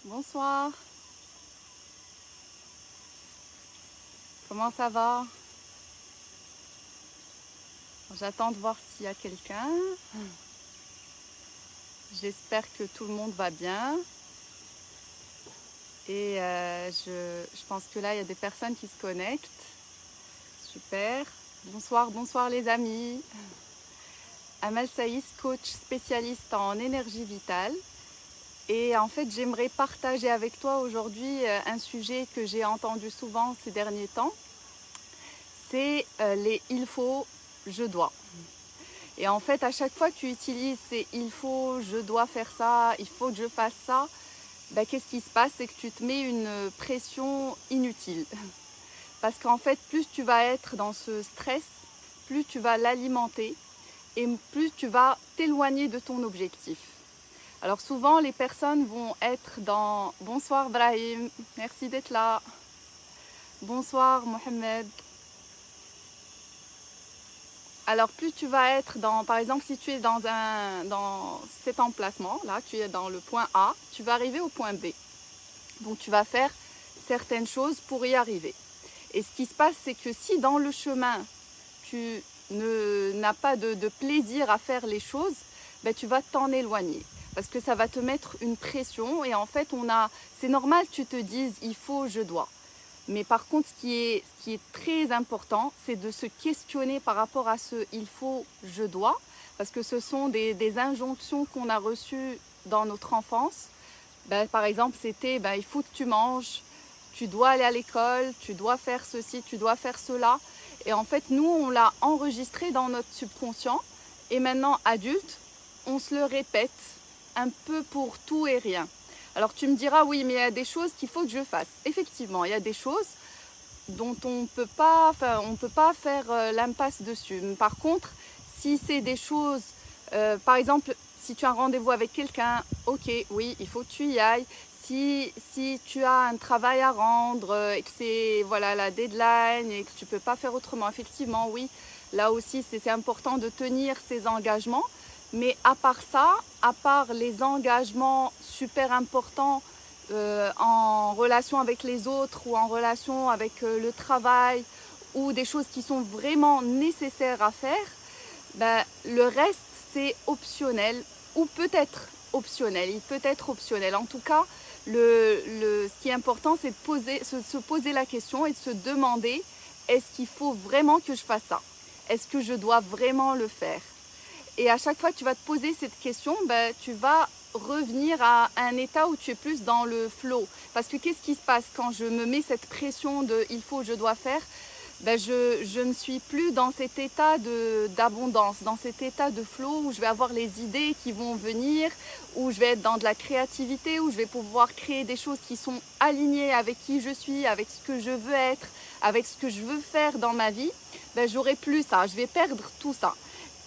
Bonsoir. Comment ça va? J'attends de voir s'il y a quelqu'un. J'espère que tout le monde va bien. Et je pense que là, il y a des personnes qui se connectent. Super. Bonsoir, bonsoir les amis. Amal Saïs, coach spécialiste en énergie vitale. Et en fait, j'aimerais partager avec toi aujourd'hui un sujet que j'ai entendu souvent ces derniers temps. C'est les « il faut »,« je dois ». Et en fait, à chaque fois que tu utilises ces « il faut »,« je dois faire ça »,« il faut que je fasse ça », ben, qu'est-ce qui se passe? C'est que tu te mets une pression inutile. Parce qu'en fait, plus tu vas être dans ce stress, plus tu vas l'alimenter et plus tu vas t'éloigner de ton objectif. Alors souvent, les personnes vont être dans « Bonsoir Brahim, merci d'être là. Bonsoir Mohamed ». Alors plus tu vas être dans, par exemple, si tu es dans cet emplacement, là, tu es dans le point A, tu vas arriver au point B. Donc tu vas faire certaines choses pour y arriver. Et ce qui se passe, c'est que si dans le chemin, tu n'as pas de plaisir à faire les choses, ben, tu vas t'en éloigner. Parce que ça va te mettre une pression et en fait, c'est normal que tu te dises « il faut, je dois ». Mais par contre, ce qui est très important, c'est de se questionner par rapport à ce « il faut, je dois », parce que ce sont des injonctions qu'on a reçues dans notre enfance. Ben, par exemple, c'était ben, « il faut que tu manges », tu dois aller à l'école, tu dois faire ceci, tu dois faire cela. Et en fait, nous, on l'a enregistré dans notre subconscient. Et maintenant, adulte, on se le répète un peu pour tout et rien. Alors tu me diras, oui, mais il y a des choses qu'il faut que je fasse. Effectivement, il y a des choses dont on ne peut pas faire l'impasse dessus. Par contre, si c'est des choses, par exemple, si tu as un rendez-vous avec quelqu'un, ok, oui, il faut que tu y ailles. Si tu as un travail à rendre et que c'est voilà, la deadline et que tu ne peux pas faire autrement, effectivement, oui, là aussi, c'est important de tenir ses engagements. Mais à part ça, à part les engagements super importants en relation avec les autres ou en relation avec le travail ou des choses qui sont vraiment nécessaires à faire, ben, le reste, c'est optionnel ou peut-être optionnel. Il peut être optionnel. En tout cas, ce qui est important, c'est de se poser la question et de se demander est-ce qu'il faut vraiment que je fasse ça? Est-ce que je dois vraiment le faire? Et à chaque fois que tu vas te poser cette question, ben, tu vas revenir à un état où tu es plus dans le flow. Parce que qu'est-ce qui se passe quand je me mets cette pression de « il faut, je dois faire », ben je ne suis plus dans cet état d'abondance, dans cet état de flow où je vais avoir les idées qui vont venir, où je vais être dans de la créativité, où je vais pouvoir créer des choses qui sont alignées avec qui je suis, avec ce que je veux être, avec ce que je veux faire dans ma vie. Ben, j'aurai plus ça, je vais perdre tout ça.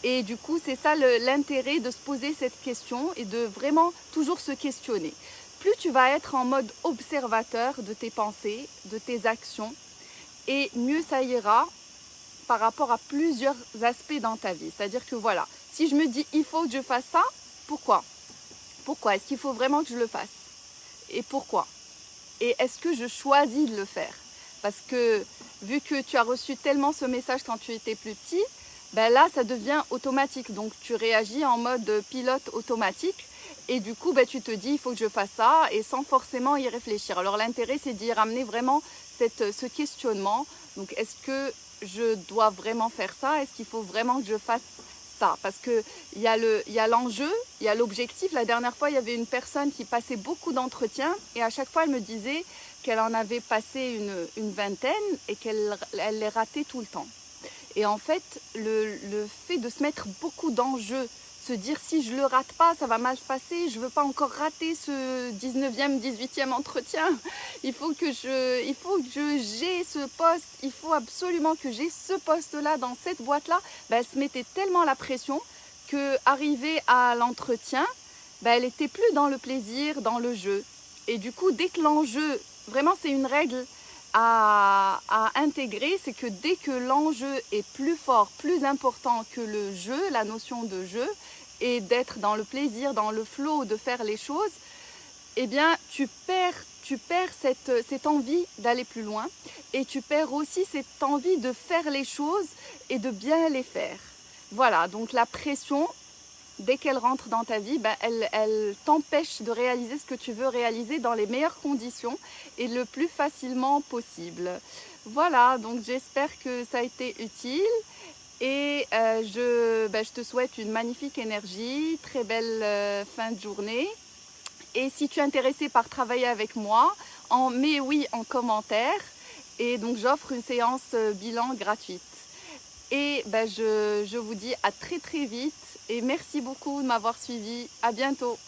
Et du coup, c'est ça l'intérêt de se poser cette question et de vraiment toujours se questionner. Plus tu vas être en mode observateur de tes pensées, de tes actions, et mieux ça ira par rapport à plusieurs aspects dans ta vie. C'est-à-dire que voilà, si je me dis il faut que je fasse ça, pourquoi? Pourquoi? Est-ce qu'il faut vraiment que je le fasse? Et pourquoi? Et est-ce que je choisis de le faire? Parce que vu que tu as reçu tellement ce message quand tu étais plus petit, ben là ça devient automatique. Donc tu réagis en mode pilote automatique et du coup ben, tu te dis il faut que je fasse ça et sans forcément y réfléchir. Alors l'intérêt c'est d'y ramener vraiment ce questionnement. Donc est-ce que je dois vraiment faire ça? Est-ce qu'il faut vraiment que je fasse ça? Parce qu'il y a l'enjeu, il y a l'objectif. La dernière fois, il y avait une personne qui passait beaucoup d'entretiens et à chaque fois, elle me disait qu'elle en avait passé une vingtaine et qu'elle les ratait tout le temps. Et en fait, le fait de se mettre beaucoup d'enjeux, se dire si je ne le rate pas, ça va mal se passer, je ne veux pas encore rater ce 19e, 18e entretien, il faut que j'ai ce poste, il faut absolument que j'ai ce poste-là dans cette boîte-là. Ben, elle se mettait tellement la pression qu'arrivée à l'entretien, ben, elle n'était plus dans le plaisir, dans le jeu. Et du coup, dès que l'enjeu, vraiment c'est une règle à intégrer, c'est que dès que l'enjeu est plus fort, plus important que le jeu, la notion de jeu, et d'être dans le plaisir, dans le flow, de faire les choses, eh bien tu perds cette envie d'aller plus loin et tu perds aussi cette envie de faire les choses et de bien les faire. Voilà, donc la pression, dès qu'elle rentre dans ta vie, ben, elle t'empêche de réaliser ce que tu veux réaliser dans les meilleures conditions et le plus facilement possible. Voilà, donc j'espère que ça a été utile et je te souhaite une magnifique énergie, très belle fin de journée. Et si tu es intéressé par travailler avec moi, mets oui en commentaire. Et donc j'offre une séance bilan gratuite. Et je vous dis à très très vite et merci beaucoup de m'avoir suivi. À bientôt.